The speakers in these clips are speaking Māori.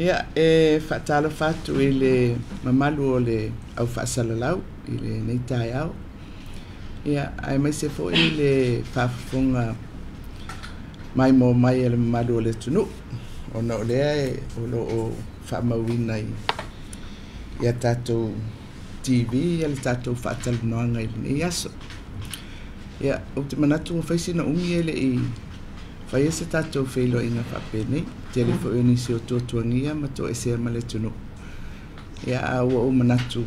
Ia, whaatalo whatu I le mamalu o le au whaasalalau I le neitai au. Ia, ai mai se fo I le whaafunga mai mo mai le mamalu o le tunu. O na o lea o lo o whaamauina ia tātou TV, ia le tātou whaatalo noanga I le nei aso. Ia, o te manatu o whaisina ungi ele I whai ese tātou FEILOA'IGA whapene, tele fo e nisi o tōtuangia ma tō esea ma le tunu. Ia aua o manatu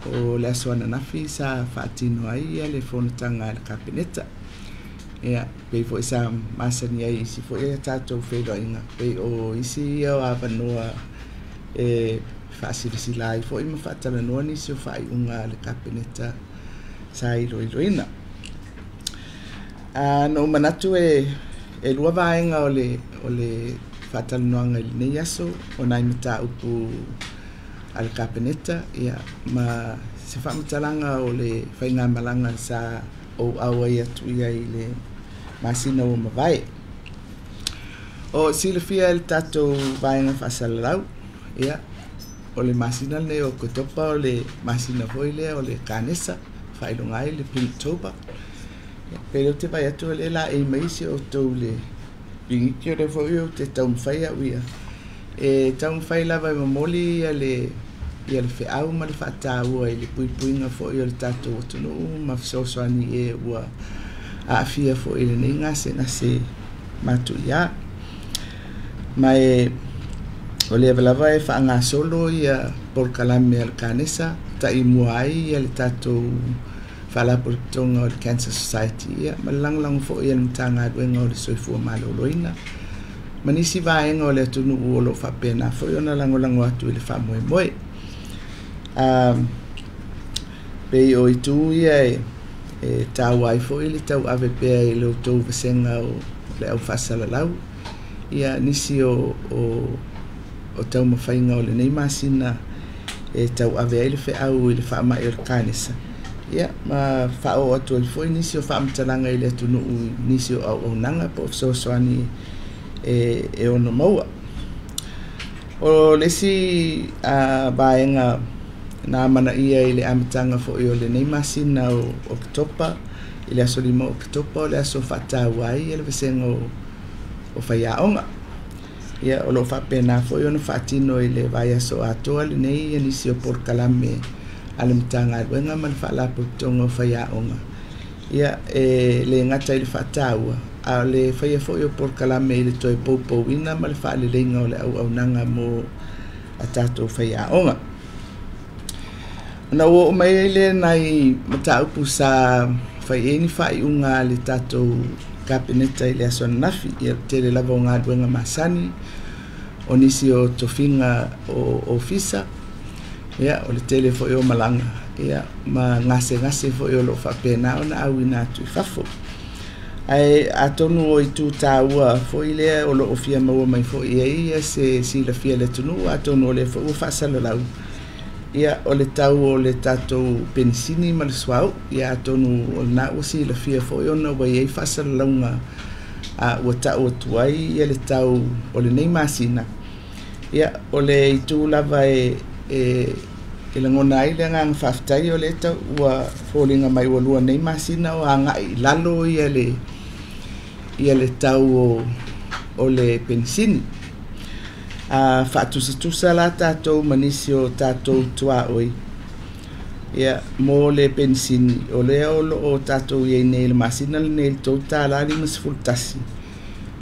o le aso ananafi sa whaatino ai ia le whonatanga le kapeneta. Ia, pei fo isa masani ai isi fo e tātou FEILOA'IGA. Pei o isi ia o awanoa whaasirisi lai fo ima whaatala noa nisi o whai unga le kapeneta sa iloina. No manatu e lua vaenga o le whaatalonoanga I nei aso o nai mata upu al kapeneta ia ma se whaamatalanga o le whainga malanga sa o aua ia tuia I le masina o mawai. O silafia el tatou vaenga whaasalalau ia o le masina le o Oketopa o le masina hoile o le kanesa whailongai le Oketopa. Pero te vai atu le la e maisi o tau le pingiki o le foi o te tau mwhai au ia. E tau mwhai lava mamoli ia le whiau ma le whaatau I le puipuinga foi o le tātou o tunu ma fisosoani e ua aafia foi le nei ngase matu ia. Ma o le avalava e whaanga solo ia por kalame al kanesa ta I mua ai ia le tātou fala por tonga o le Cancer Society ia malanglang fo ia mtanga duenga o le soifua maloloina manisi vaenga o le tunu o lo whapena fo ia na langolango atu I le whamoemoe pei o itu ia tau ai fo I le tau ave pea I le o tau vasenga o le au whasalalau ia nisi o tau mawhainga o le nei masina tau ave ai le whiau I le whaamai o le kanesa. Ia, ma whao atu al foi nisi o whaamatalanga I le atu nuu nisi o au nanga po soani e ono maua. O lesi baenga na mana ia I le amatanga fo I o le nei masina o Oketopa, I le aso lima o Oketopa, o le aso whaatawai, I le vesenga o whaiaonga. Ia, o lo whapena fo I ono whaatino I le vai aso atoa le nei nisi o porkalame alam tanga wenga man fala putongo whaiaonga. Ia le ngata I le whaataua a le whaia fo I o porkalame I le toi poupou ina ma le whaale leinga o le au nanga mo a tātou whaiaonga. Na o mai le nai mataupu sa whaieni whaiunga le tātou kapeneta I le aso nafi ia tele lava o ngā duenga masani o nisi o tofinga o ofisa. Ia, o le tele fo I o malanga. Ia, ma ngase fo I o lo whapena o na au ina atu I whafo. Ai, atonu o I tū tāua fo I lea o lo o fia maua mai fo I ia se sila fia le tunu, atonu o le fo o whaasalalau. Ia, o le tau o le tātou penisini ma le swau. Ia, atonu o na o sila fia fo I ona wai ei whaasalaunga a ua tau o tuai ia le tau o le nei masina. Ia, o le I tū lava e langona ai le ngang whaftai o le tau ua fōlinga mai ua lua nei masina o anga I lalo ia le tau o le pensini. Whaatusa la tātou manisi o tātou tua oi. Ia mō le pensini o lea o tātou iei nei le masina le nei tau tā lari masfultasi.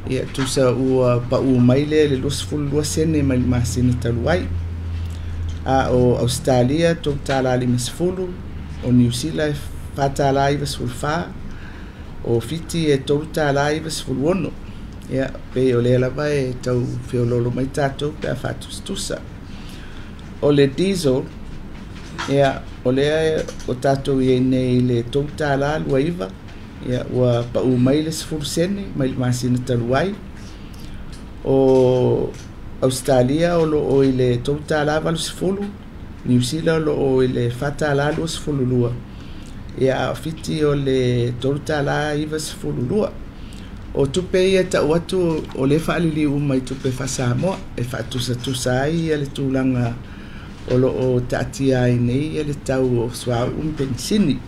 Ia tusa ua pa ua mai le losful lua sene mai masina taluai. O Australia tō tāla lima sefulu, o New Zealand whātāla iwa sefulwha, o Fiti tō tāla iwa sefuluono. Ia, pei o lea lawa tau whiololo mai tātou pēr whātustusa. O le diesel, ia, o lea o tātou iei nei le tō tāla lua iwa, ia, ua pa u mai le sefulu sene, mai le masina taluai. O Australia o lo o ile tōtala walu sefulu, New Zealand o lo o ile whatala lua sefulu lua. Ia Fiti o le tōtala iwa sefulu lua. o tupe ia ta watu o le whaalili mai tupe wha Samoa e whaatusa ai le tūlanga o lo o taatia ai nei le tau o swau pensini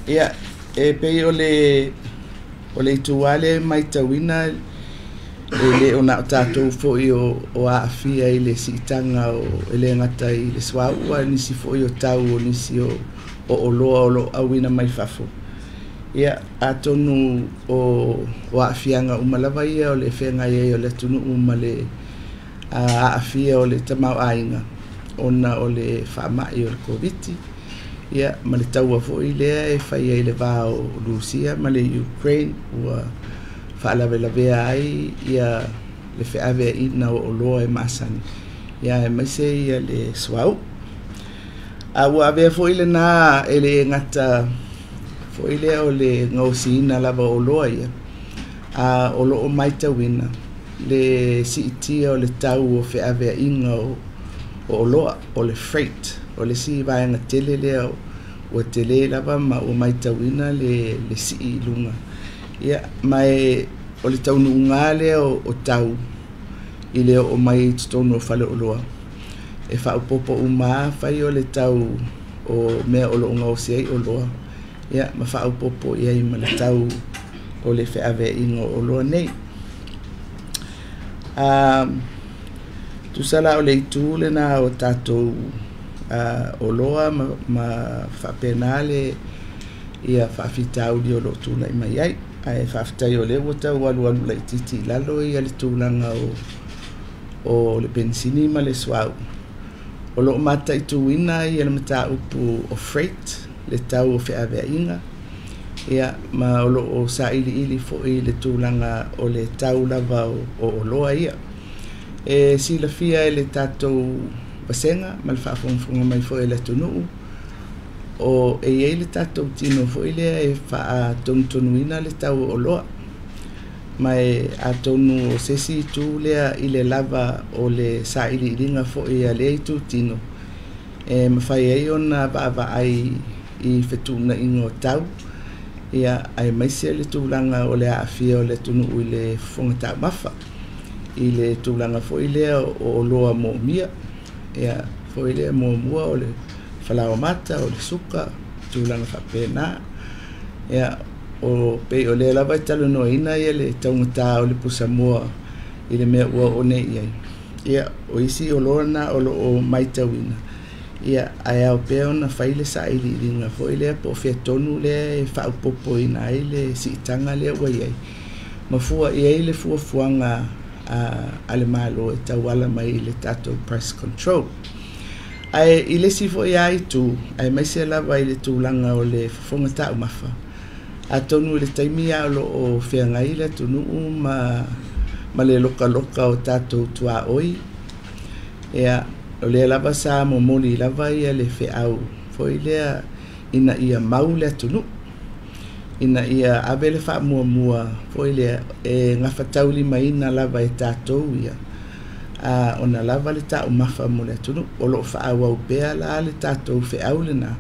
ia e pei o le tuale mai tawina le ona tātou foi o aafia i le sitanga o ele ngata i le swaua nisi foi o tau o nisi o loa o lo awina mai fafo. Ia atonu o aafianga umalawa ia o le whenga ia o le tunu umale aafia o le tamau ainga ona o le whaamai o le koviti. Ia ma le taua foi lea e whai ai le vā o Rusia ma le Ukraine ua whaalawelawea ai ia le whiawea ina o loa e masani. Ia e maise ia le swau. Ua avea foi le nā e le ngata foi lea o le ngausina lava o loa ia. O loo mai tawina le siitia o le tau o whiawea inga o loa o le freight o le si vaenga tele lea o tele lava ma o mai tawina le si lunga. Ia mai o le taunu unga lea o tau i lea o mai tonu o whale o loa. E whaupopo uma whai o le tau o mea o lo unga o siai o loa. Ia ma whaupopo ia i ma le tau o le whiawe ingo o loa nei. Tusala o le itu le na o tātou o loa ma whapenale ia whawhitau li o lo tūna i mai ai. Ai whawhitai o le wata walu la ititi lalo ia le tūlanga o le pensini ma le swau. O lo mata i tuina ia le mata upu o freight le tau o whiawea inga. Ia ma o lo o sa ili fo i le tūlanga o le tau lava o loa ia. E sila fia e le tātou wasenga ma le whaafonga mai fo e le tunuu. O e iei le tātou tino fo i lea e wha tonuina le tau o loa. Mai a tonu o sesi tu lea i le lava o le sa ili ilinga fo i a lea i tu tino. E mawhai ei ona va ai i whetuna ingo tau. Ia ai maisia le tūlanga o le aafia o le tunu i le whongata mafa. I le tūlanga fo i lea o loa mo mia. Ia fo i lea mo mua o le whalao mata o le suka, tūlanga whapena. Ia o pei o le lava i talo no ina ia le taungata o le pusamoa i le mea ua o nei iai. Ia o isi o lona o lo o maitawina. Ia ai au pea ona whaile sa ili ringa fo i lea po fia tonu lea e whaupopo ina ai le si itanga lea ua iai. Mafua iai le fuafuanga ale malo e tauala mai le tato price control. Ai i le sifo i ai tu, ai maise lava i le tūlanga o le whafonga tau mafa. A tonu le taimia o whiangai le tunu ma le loka o tātou tua oi. Ea o le lava sa mo moli lava ia le whiau. Foi lea ina ia mau le tunu. Ina ia abe le wha mua. Foi lea e ngawhatauli maina lava e tātou ia. Ona lava le tau mafa mo le tunu. O lo whaau au bea la le tātou whiau le na.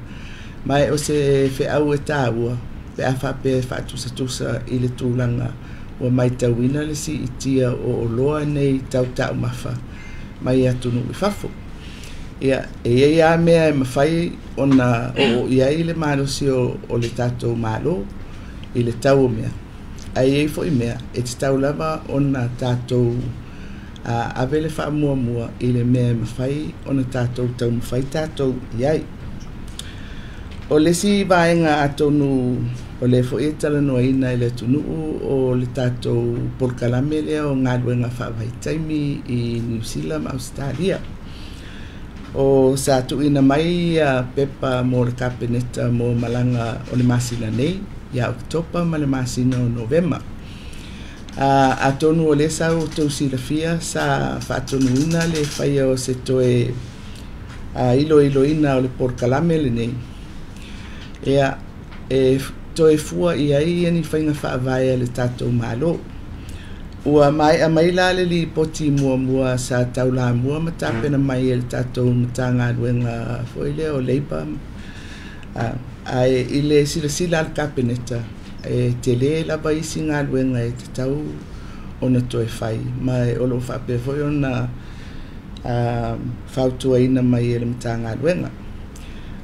Mai o se whiau e tāua. Pe a whape whaatusa i le tūlanga o mai tauina le si itia o loa nei tau mafa mai atunu i whafo. Ia e a mea e mawhai ona o ia i le malosi o le tātou malo i le tau mea. Ai fo i mea e te tau lava ona tātou ave le wha mua i le mea e mawhai ona tātou tau mawhai tātou iai. O le si vaenga atonu o le fo e tala noa ina i le tunuu o le tātou polkalame lea o ngāruenga whaavai taimi i New Zealand, Australia. O sa tu ina mai pepa mo le kapeneta mo malanga o le masina nei, ia Oketopa ma le masina o Novema. Atonu o le sa o TUSITALA sa whaatonu ina le whaia o se toe ilo ina o le polkalame le nei. Ia toe fua i ai ani whainga whaavaia le tātou malo. Ua mai a mai la le li poti mua sa taula mua matapena mai le tātou matanga ruenga foile o leipa. Ai ile sila al kapeneta te le lava isi ngā luenga te tau ona toe whai. Mai o lo whape foi ona whautua ina mai le mta ngā luenga.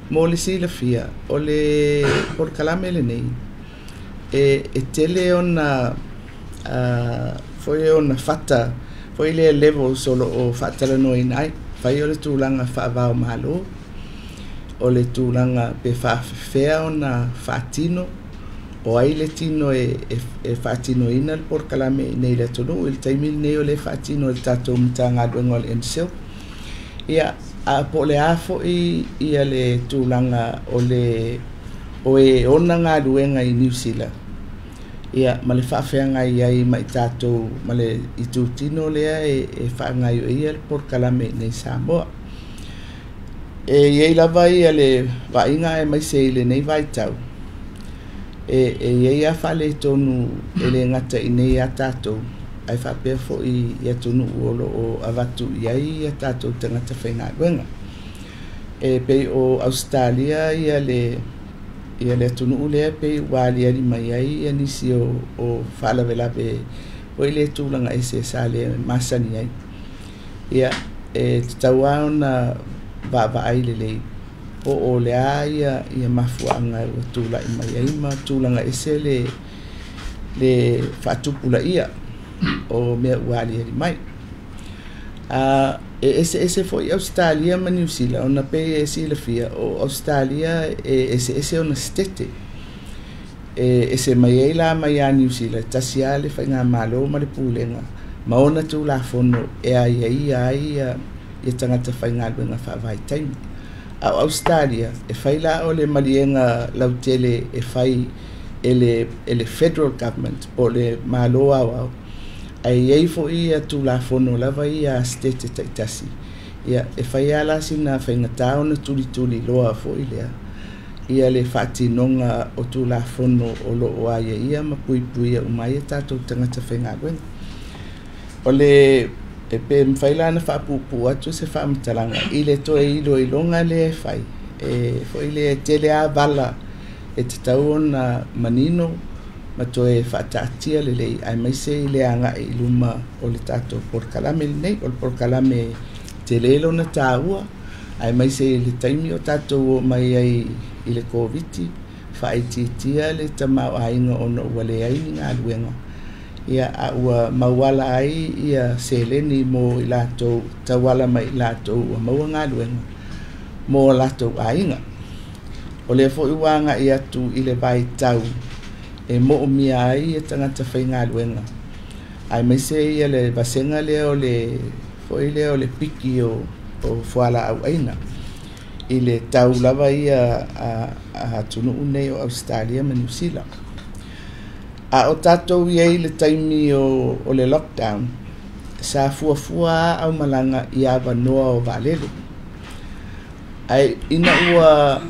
Mō le sila fia, o le kalame le nei, e tele ona foi ona whata, foi le level solo o whatala noi nai, whai o le tūlanga whaavao malo, o le tūlanga pe whaafewhea ona whaatino, o ai le tino e whaatino ina le kalame nei le tonu, il taimil nei o le whaatino le tātou mta ngā luenga o le enseo. Ia, a po le afo ia le tūlanga o e ona ngā luenga i New Zealand. Ia, ma le whaafeanga ai mai tātou, ma le i tūtino lea e whaangai o ia le kalame nei Samoa. Iei lava ia le wainga e mai se ile nei vaitau. Iei a whale tonu e le ngata i nei a tātou. Ai whapea fo i atunu uolo o avatu iai a tātou tangata whainga luenga. Pei o Australia ia le atunu ulea pei wali ali mai ai anisi o whalawelape o i le tūlanga e se sa le masani ai. Ia taua ona va ai le lei. O lea ia mafuanga o tūla i mai ai ma tūlanga e se le whatupula ia. O mea uali ali mai. Ese foi Australia ma New Zealand, ona pe sila fia o Australia ese ona stete. Ese mai ei la mai a New Zealand, tasia le whainga malo ma le pūlenga. Ma ona tu la fono ai tangata whainga luenga whaavai taimi. A Australia, whaila o le malienga lautele whai ele federal government po le malo au. Ai ei fo ia tu la fono lava ia stete taitasi. Ia whai ala sina whaingatā ona tuli loa fo ilea. Ia le whaatinonga o tu la fono o loo aia ia ma pui umai e tātou tangata whainga luenga. O le pe mwhaila na whaapupu atu se whaamatalanga. I le toe ilo ilonga le whai. Fo ile tele a vala e te tau ona manino ma toe whaataatia le lei. Ai mai se i le anga i luma o le tātou kalame nei, o le kalame te lelo na tāua. Ai mai se i le taimi o tātou mai ai i le COVID, whaititia le tamau ainga o no wale ai ni ngā luenga. Ia a ua mawala ai ia seleni mo i lātou, tawala mai i lātou ua maua ngā luenga, mo lātou ainga. O le fo iwanga i atu i le vai tau, e mo o mia ai e tangata whainga luenga. Ai mai se ia le vasenga lea o le piki o fuala au aina. I le tau lava ia a tunu unei o Australia ma New Zealand. A o tātou iei le taimi o le lockdown, sa fuafua au malanga i awa noa o valele. Ai ina ua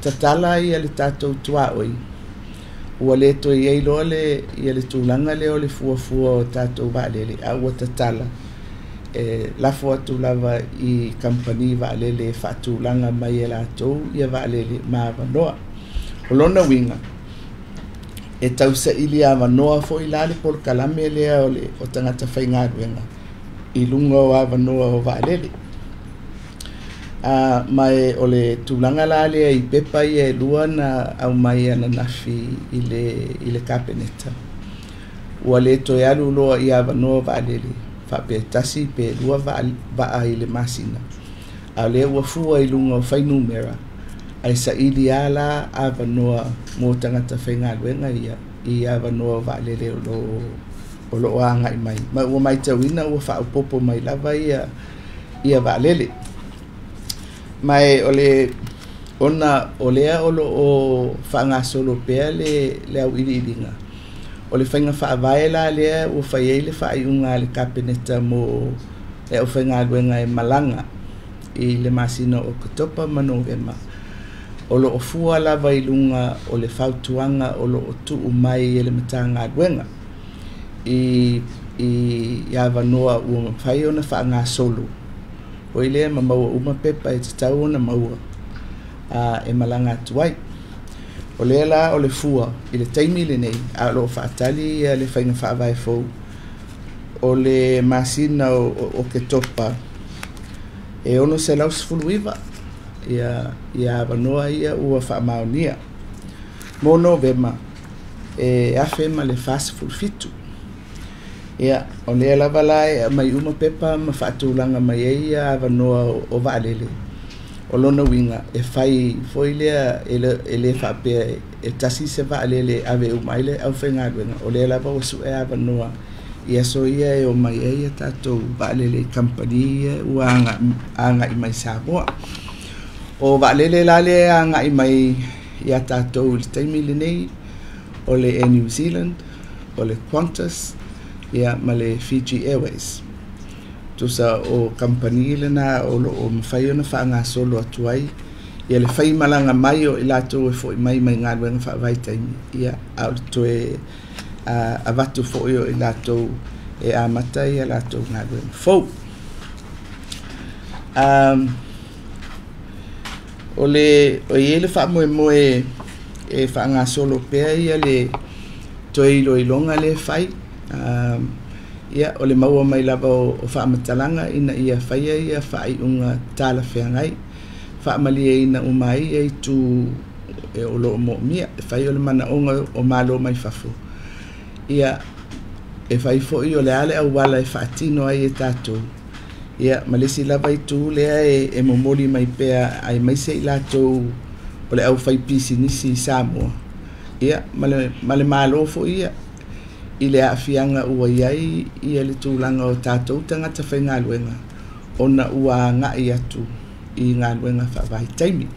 tatala ia le tātou tuaoi. Ua le to iei loa ia le tūlanga le o le fuafua o tātou valele. A ua tatala. Lafo atu lava i company valele whaatūlanga mai e lātou ia valele ma awa noa. O lona winga. E tausa ili a wanoa fo i lale por kalame lea o tangata whainga ruenga. I lunga o a wanoa o valele. Mai o le tūlanga lale i pepa i e lua na au mai ana nafi i le kapeneta. Ua le to e alu loa i a wanoa valele. Whape tasi pe lua vaa i le masina. A le ua fua i lunga o whainumera. Ai sa ili ala a wanoa mō tangata whainga luenga i a wanoa valele o lo anga i mai. Ma ua mai tawina ua whaupopo mai lava i a valele. Mai ona o lea o whaanga solo pea le au iringa. O le whainga whaavae la lea ua whaiei le whaiunga le kapeneta mō le au whainga luenga e malanga i le masina o Oketopa ma Novemba. O lo ofua lava i lunga o le whautuanga o lo o tuu mai e le matanga luenga. I awa noa ua mawhai o na whaanga solo. O i lea ma maua uma pepa e te tau o na maua e malanga tuai. O le la o le fua i le taimi le nei a lo whaatali le whainga whaavai fau o le masina o Oketopa e ono se lau sifuluiva ia wanoa ia ua whaamaonia mo Novema e awhema le whaasifulufitu ia o le lava lai mai uma pepa ma whaatulanga mai ia wanoa o waalele o lona winga e whai foi lea e le whaapea e tasi se waalele ave umaile au whainga luenga o le lava o su e wanoa ia so ia e o mai ia tatou waalele company ua anga i mai Samoa o waalele lale anga i mai ia tatou le taimi le nei o le New Zealand o le Qantas ia ma le Fiji Airways tusa o company le na o mawhai ona whaanga solo atu ai ia le whai malanga mai o i latou e fo i mai ngā ruenga whaavai taimi ia au toe a watu fo i latou e a mata ia latou ngā ruenga fo o i le wha moe e whaanga solo pea ia le toe iloilonga le whai ia o le maua mai lava o whaamatalanga ina ia whaia ia whai unga tala whengai whaamalia ina umai e tu e o loo mo mia e whai o le mana onga o malo mai whafo ia e whai fo i o le ale au wala e whaatino ai e tātou ia malesi lava i tu lea e momoli mai pea ai mai se i lātou o le au whai pisi nisi Samoa ia male malo fo ia i le afianga ua iai ia le tūlanga o tātou tangata whainga luenga ona ua ngai atu i ngā luenga whaavai taimi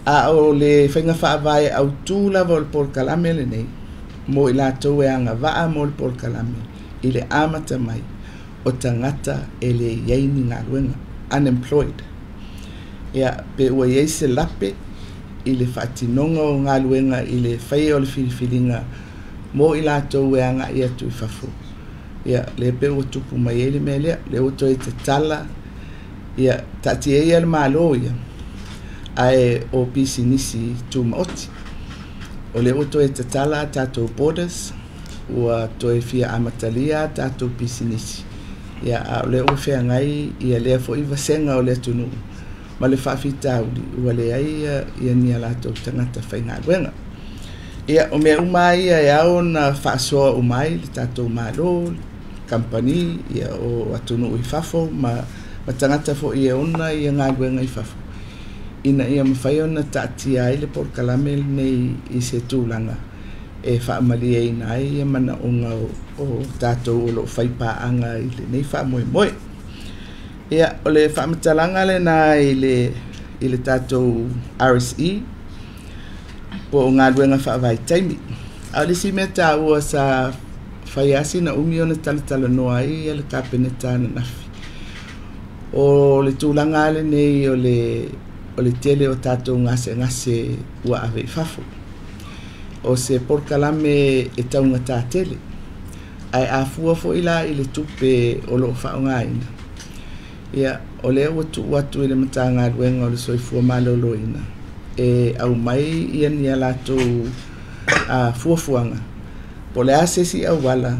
a o le whainga whaavai au tūlava o le polkalame le nei mo i lātou e anga waa mo le polkalame i le amata mai o tangata e le iai ni ngā luenga unemployed ia pe ua iai se lape i le whaatinonga o ngā luenga i le whai o le whiriwhiringa mo i lātou e anga i atu i whafo ia le pe ua tupu mai e le mea lea le oto e te tala ia tati e ia le malo ia ae o pisi nisi tu maoti o le oto e te tala tātou borders ua toe fia amatalia tātou pisi nisi ia a le o whea ngai ia lea fo iwa senga o le tunu ma le whawhitauli ua le ai ia nia lātou tangata whainga luenga ia o mea umai ia e au na whaasoa umai le tātou malo company ia o atunu i whafo ma tangata fo ia ona ia ngā luenga i whafo ina ia mawhai ona tāti ai le porkalame nei i se tūlanga e whaamalia ina ai ia mana onga o tātou o lo whaipaanga i le nei whaamoe moe ia o le whaamatalanga le na i le tātou RSE po ngā luenga whaavai taimi. Au le si mea tā ua sa whaiasi na umi ona talatala noa ai ia le kāpeneta na nafi. O le tūlanga le nei o le tele o tātou ngase ua ave i whafo. O se porkalame e taunga tā tele. Ai a fua fo ila i le tupe o lo whaongaina. Ia o le watu i le mata ngā luenga o le soifua malolo ina. E au mai ia ni alatou fuafuanga po le asesi au wala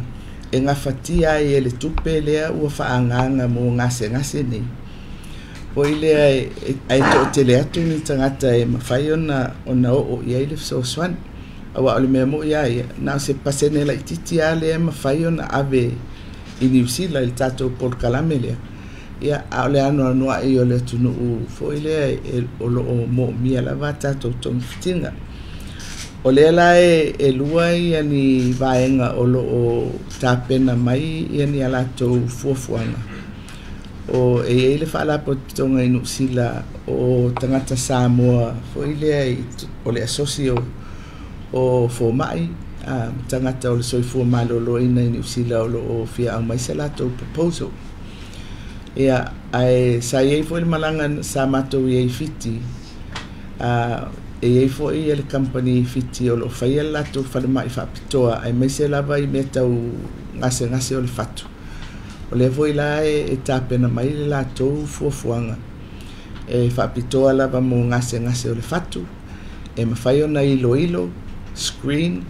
e ngā fatia e le tupe lea ua whaanganga mo ngase nei po i lea ai to te le atu ni tangata e mawhai ona o ia i le fsoswan awa o le mea mo ia na se pasene la ititi a lea mawhai ona ave i New Zealand i tātou polkalame lea ia a le ano noa i o le tunu fo i lea o lo o mo mia lava tātou tonu fitinga. O le la e lua i ani vaenga o lo o tāpena mai i ani alatou fuafuanga. O e le whaalapo tonga inu sila o tangata Samoa fo i lea o le asosio o fo mai tangata o le soifua malolo ina inu sila o lo o fia au mai se latou proposal. Ia ai sa iei fo i malanga sa matou iei fiti e iei fo i le company fiti o lo whaia latou whalema i whapitoa ai mai se lava i mea tau ngase o le fatu o le voi la e tāpena mai le latou fuafuanga e whapitoa lava mo ngase o le fatu mawhai ona ilo screen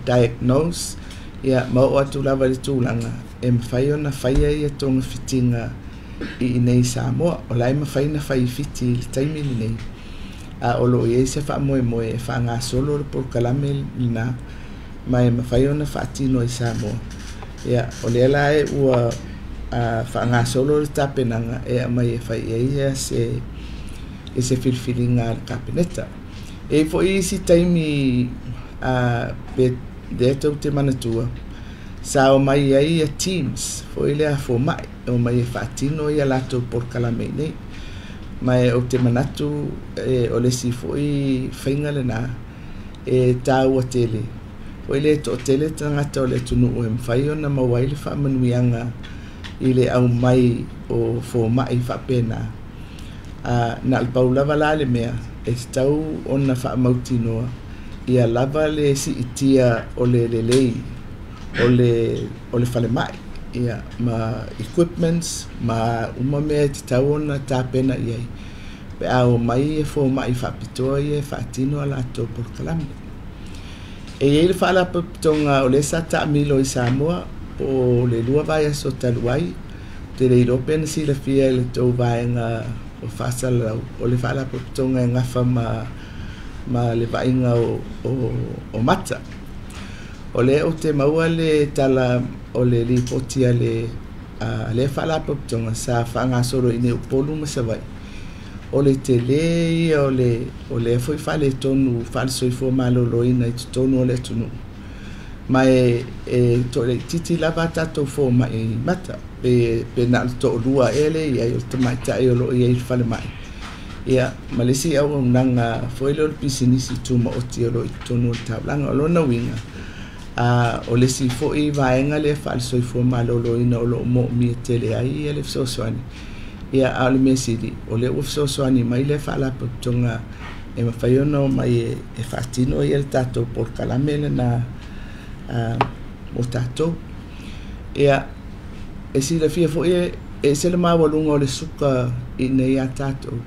diagnose ia mau atu lava le tūlanga mawhai ona whaia ia tonga fitinga i nei Samoa o lai mawhai na whai fiti le taimili nei o lo i se wha moe e wha ngā solo le por kalame lina mai mawhai ona whaatino i Samoa ia o le ala ua wha ngā solo le tapenanga mai whai ia se filfilinga le kapeneta fo i si taimi pe de tau te manatua sa o mai ai teams fo i lea fo mai o mai whaatino ia lato por kalame nei mai o te manatu o le si fo i whainga le nā tau a tele o le to tele tangata o le tunu o mwhai ona mawai le whaamanuianga i le au mai o fo mai whapena na alpau lava la le mea tau ona whaamautinoa ia lava le si itia o le lei o le whale mai ia ma equipments ma uma mea te tau ona tāpena iai pe au mai fo mai whapitoa ia whaatino ala tō por kalame ele whaala papitonga o le sa taamilo i Samoa o le lua vai aso taluai te le European si la fia le tau vaenga o whasalau o le whaala papitonga e ngafa ma le vainga o mata o le o te maua le tala o le lipotia le whaala papitonga sa whaanga soro ine upolu masawai o le tele o le foi fale tonu fale soifo maloloina i tonu o le tunu mai to le titi lava tatou fo mai mata pe na to lua ele ia o te mai tai o lo ia i fale mai ia malesi au nanga foi lo pisinisi tuma o ti o lo i tonu o taulanga o lo na winga o le si fo i vaenga le fale soifo maloloina o lo mo mi tele ai ele sosoani ia ale mesidi o le ufsosoani mai le fala patonga mawhai ona mai whaatino i le tatou por kalame le na o tatou ia si le fia fo se le mawalunga o le suka i nei a tatou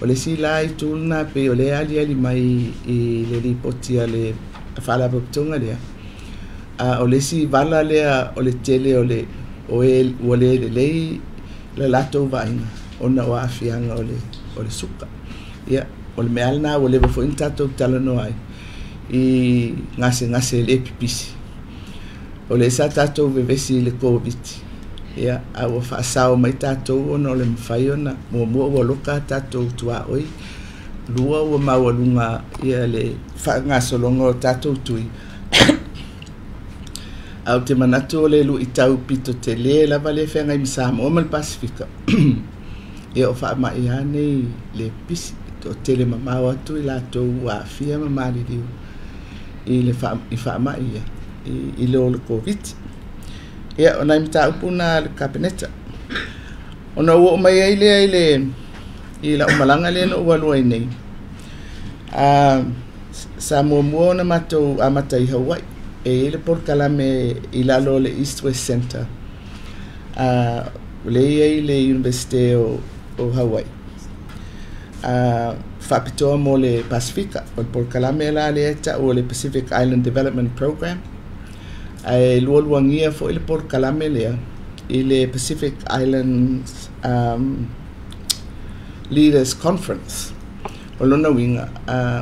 o le si la i tūlna pe o le ali mai i le ripotia le fala patonga lea o le si vala lea o le tele o le lei le lato vainga ona o afianga o le suka ia o le mealna o le fo intato talano ai i ngase le pipisi o le sa tato vevesi le covid ia au fa sao mai tato ona o le mawhai ona mo o loka tato tua oi lua o mawalunga ia le whaangasolonga o tato tui au te manatu o le lu i tau pito te le lava le whenga i Samoa o mal Pasifika e o wha mai ane le pisi o tele mamau atu i lato ua fia mamari riu i le wha mai ia i le o le COVID ia o nai mta upuna le kapeneta o na ua mai ai le i la umalanga le no ua lua i nei Samoa mua na matou amata i Hawaii le por kalame i lalo le East West Center le i le University o Hawaii whapitoa mo le Pasifika o por kalame la le eta o le Pacific Island Development Program ai lualuangia fo i le por kalame lea i le Pacific Islands Leaders Conference o lona winga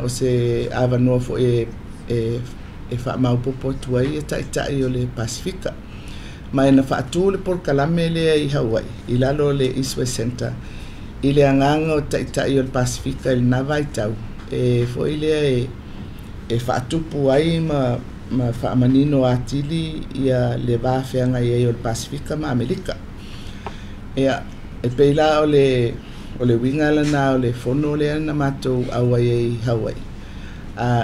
o se avanoa fo wha maupopo tuai e tai o le Pasifika mai na whaatu le por kalame lea i Hawaii i lalo le East West Center i le anganga o tai o le Pasifika i na vai tau fo i lea whaatupu ai ma whaamanino atili ia le wāwhianga i o le Pasifika ma Amerika ia peila o le winga lana o le fono lea na matou awa i Hawaii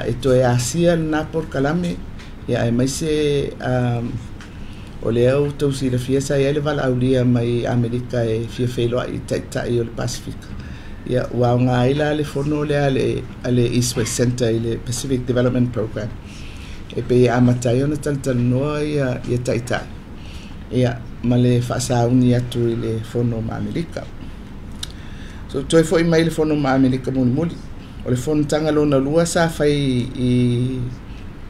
e toe asia na por kalame ia e mai se o le au tau si la fiesa ia le vala aulia mai Amerika e fia FEILOA'i tai o le Pasifika ia wao ngā ila le fono lea ale East West Center i le Pacific Development Program e pe amatai ona talanoa ia tai ia ma le whaasauni atu i le fono ma Amerika so toi fo i mai le fono ma Amerika muli o le fonutanga lona lua sa fai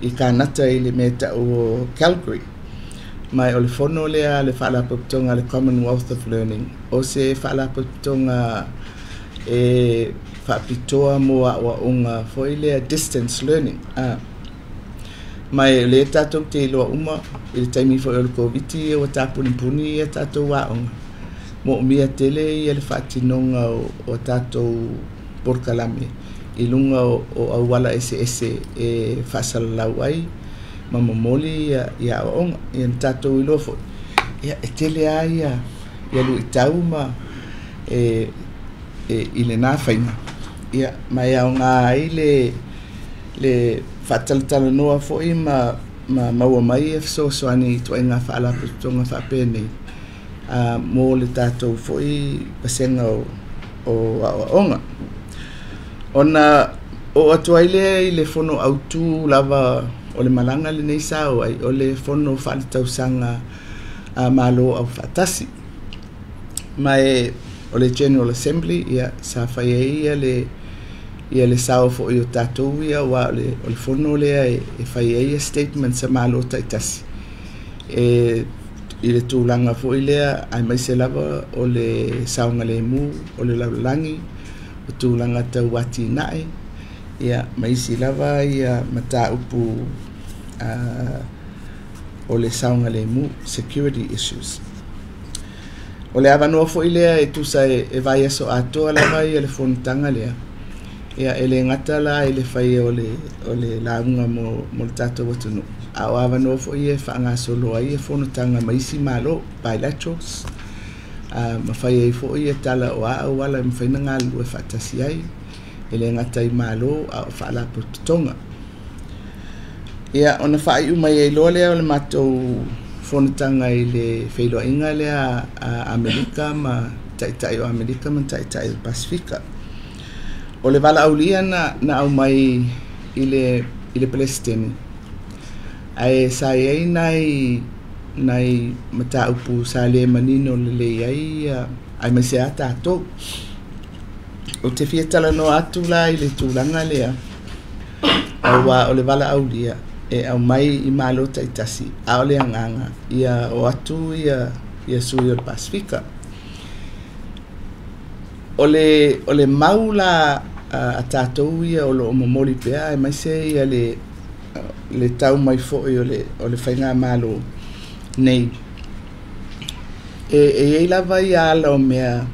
i kanata i le meta o Calgary. Mai o le fono lea le whaalapaputonga le Commonwealth of Learning. O se whaalapaputonga e whaapitoa mua wa unga foi lea distance learning. Mai le tātou te loa uma i le taimi foi o le COVID o tāpunipuni e tātou wa unga. Mo mia tele i le whaatinonga o tātou porkalame. I lunga o awala ese e whasalalau ai. Mamamoli ia onga ia tātou i lofo ia e tele ai ia lu i tau ma i le nāwhainga ia mai au ngā ai le whatalatala noa fo i ma maua mai e fsoani i tua ngā whaalapatonga whapene mō le tātou fo i pasenga o onga ona o atuaile i le fono autu lava o le malanga le nei sao ai o le fono whaalitausaga malo au whaatasi. Mai o le General Assembly ia sa whai ia le sao fo i o tātou ia wa o le fono lea e whai ia statement sa malo taitasi. I le tūlanga fo i lea ai mai se lava o le saunga le mu o le laulangi o tūlanga tau wati nae ia mai si lava ia mata upu o le saunga le mu security issues. O le avanoa fo i lea e tusa e vai aso atoa lava ia le fonutanga lea. Ia e le ngata la e le whai o le launga mo le tātou atunu. A o avanoa fo i e whaanga solo ai e fonutanga maisi malo bilaterals. Ma whai e fo i e tala o a wala e mwhaina ngā lu e whaatasi ai. E le ngata i malo a o whaalaputonga. Ia ona whai umai e loa lea o le matou fonutanga i le FEILOA'IGA lea a Amerika ma taitai o Amerika ma taitai o Pasifika. O le wala aulia na au mai i le Palestine. Ai sa iei nai mata upu sa le manino le iei ai mai se ata ato. O te fiatala no atu la i le tūlanga lea. O le wala aulia. E au mai I malo taitasi a o le anganga ia o atu ia sui o le Pasifika. O le maula a tātou ia o lo momoli pea e mai se ia le tau mai fo'i o le whainga malo nei. E lava ia ala o mea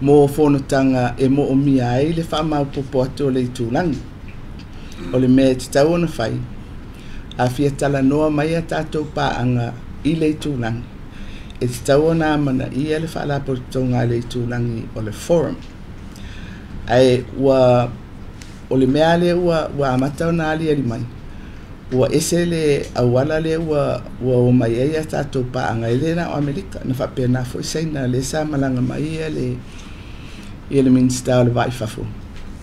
mō whonotanga e mo o mia ai le whamau popo atu o le tūlangi. O le mea te tau ona whai. A fiatala noa mai a tātou pāanga I le tūlangi. E te tau ona amana I le whaalapotonga le tūlangi o le forum. Ai o le mea le ua amata o nā ali mai. Ua ese le awala le ua o mai ai a tātou pāanga I le na o Amerika. Na whapea nā fo isaina le sa malanga mai I le minsta o le vai whafo.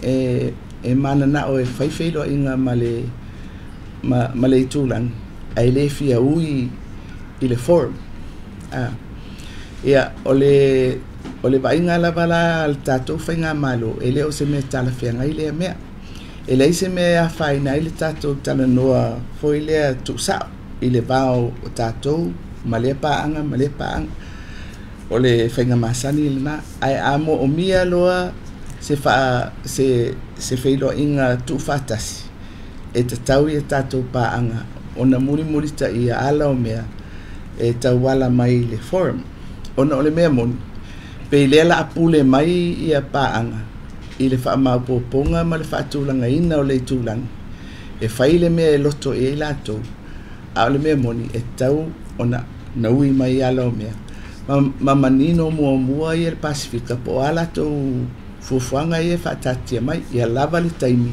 E mana na o e whaiwhailoa'inga ma le tūlangi. Ai le fia ui I le forum. Ia o le vainga lava la al tātou whainga malo. E le o se mea tala whianga I lea mea. E le se mea whaina I le tātou tala noa foi lea tūsao. I le vao o tātou ma lea paanga. O le whainga masani I le na. Ai amo o mia loa se FEILOA'IGA tu whatasi. E te tau I tātou paanga. Ona muri ta I ala o mea. E tau wala mai le forum. Ona o le mea moni. Pe I lela apule mai I a paanga. I le whaamau pōponga ma le whaatūlanga ina o le tūlanga. E whai le mea e loto I lātou. A o le mea moni e tau ona naui mai ala o mea. Ma manino mua I le Pasifika po ala tau fuafuanga I e whaatatia mai. I a lava le taimi.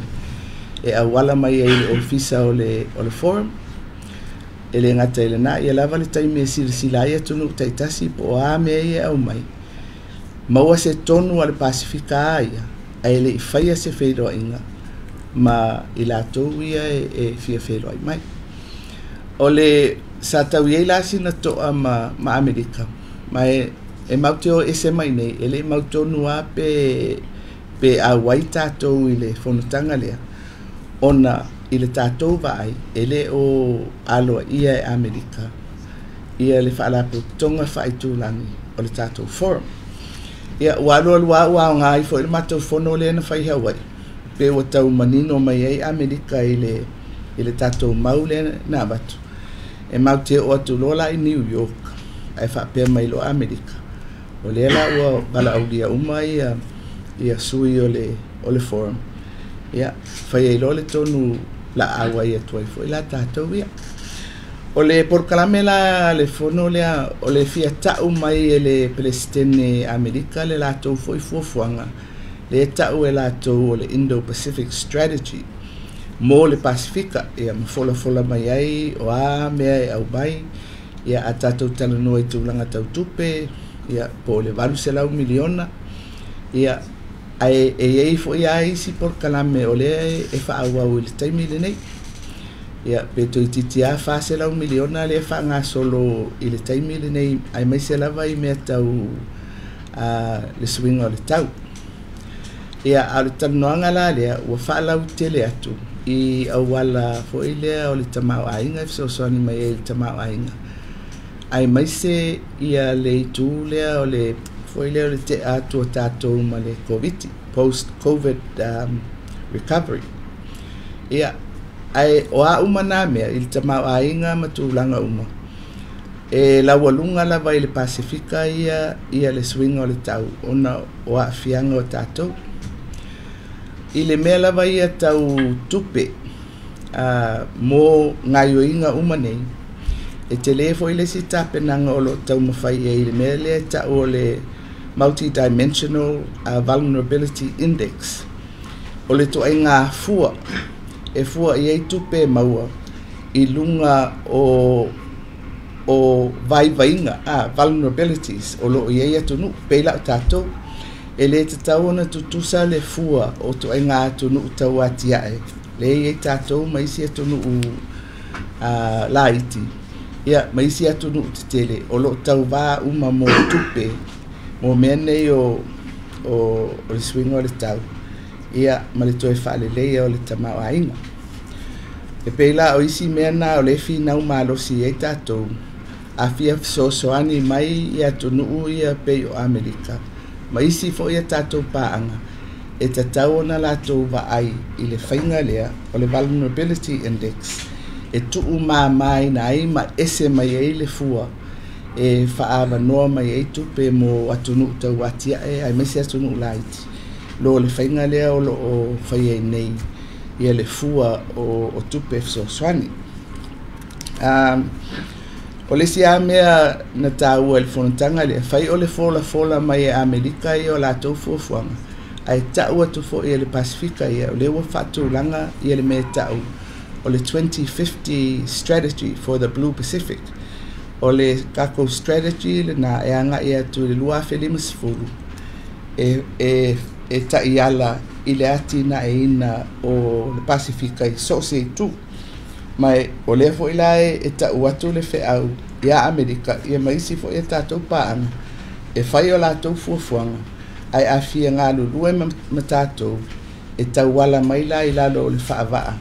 E awala mai ai le ofisa o le forum. E le ngata I le na. I a lava le taimi e sila ia tunu taitasi po a mea I au mai. Maua se tonu a le Pasifika aia. Ai le I whaia se FEILOA'IGA. Ma I lātou ia e fia FEILOA'IGA mai. O le sa tau iei lasi na toa ma Amerika. Ma e mauteo ese mai nei. E le mautonu a pe pe a wai tātou i le whanutanga lea, ona i le tātou vai, ele o aloa ia e Amerika, ia le whaalapu tonga whaitūlangi o le tātou forum. Ia waloa lua ua o ngai fo i le mātou whono lea na whai Hawaii, pe o tau manino mai ei Amerika i le tātou mau lea na watu. E mau te o atu lola i New York, ai whapea mai lo Amerika. O lea la ua bala au lia umai ia sui o le forum. Ia, whai ei lo le tonu la awa ia tuai fo i la tātou ia. O le porkalame la le fono lea o le fia tau mai e le Palestine Amerika le lātou fo i fuafuanga. Le tau e lātou o le Indo-Pacific Strategy. Mo le Pasifika ia mafola mai ai o a mea e au bai. Ia a tātou talanoa i tūlanga tau tupe. Ia po le $8 miliona. Ia e ei fo ia isi porkalame o le e whaawau i le taimi le nei. Ia pe to titi a $8 miliona le fa nga solo i le taimi le nei ai mai se lava i mea tau le swinga o le tau. Ia a le tanoanga la lea ua whaalau tele atu i awala fo i lea o le tamau ainga so soani mai e le tamau ainga. Ai mai se ia le itu lea o le fo i lea o le te atu o tātou ma le COVID, post-COVID recovery. Ia ai o a umana mea i le tamau ainga ma tūlanga uma. E la walunga la vai le Pasifika ia le swinga o le tau ona o a fianga o tātou. I le mea lava ia tau tupe mō ngaio inga umanei e te lefo i le si tāpenanga o lo tau mawhai e i le mea lea tau o le Multidimensional Vulnerability Index o le toa ngā fua e fua i ei tupe maua i lunga o vaivainga vulnerabilities o lo i ei atunu peila o tātou e le te tau ona tutusa le fua o to ai ngā tunu tau atiae. Le e tātou maisi atunu la iti. Ia, maisi atunu te tele. O lo tau wā uma mō tupe, mō mene o le swinga o le tau. Ia, ma le toi whaale leia o le tamau ainga. E peila o isi mena o le whinau mālosi e tātou. A fia soani mai ia tunu ia pei o Amerika. Ma isi fo ia tātou pāanga e ta tau ona lātou wa ai i le whainga lea o le Vulnerability Index e tuu mai na ai ma ese mai ei le fua e whaawa noa mai ei tupe mo atunu tau atia e ai mesi atunu laiti lo le whainga lea o lo o whai ei nei i le fua o tupe so swani. O le sia mea na tāua le whanatanga le whai o le fola mai e Amerika i o lātou fuafuanga. Ai tāua tu fo i le Pasifika i o le ua whatūlanga i le mea tāu o le 2050 Strategy for the Blue Pacific. O le kako strategy le na e anga i atu le lua whelimasifuru e ta i ala i le ati na e ina o le Pasifika i so se tu. Mai o le fo ilae e ta uatu le fe au ia Amerika ia maisi fo e tātou pāanga e whai o lātou fuafuanga ai a fia ngā lulue ma tātou e tau wala mai la i lalo o le whaavaa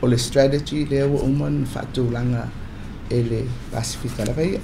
o le strategy le ua uman whaatūlanga e le Pasifika la veia.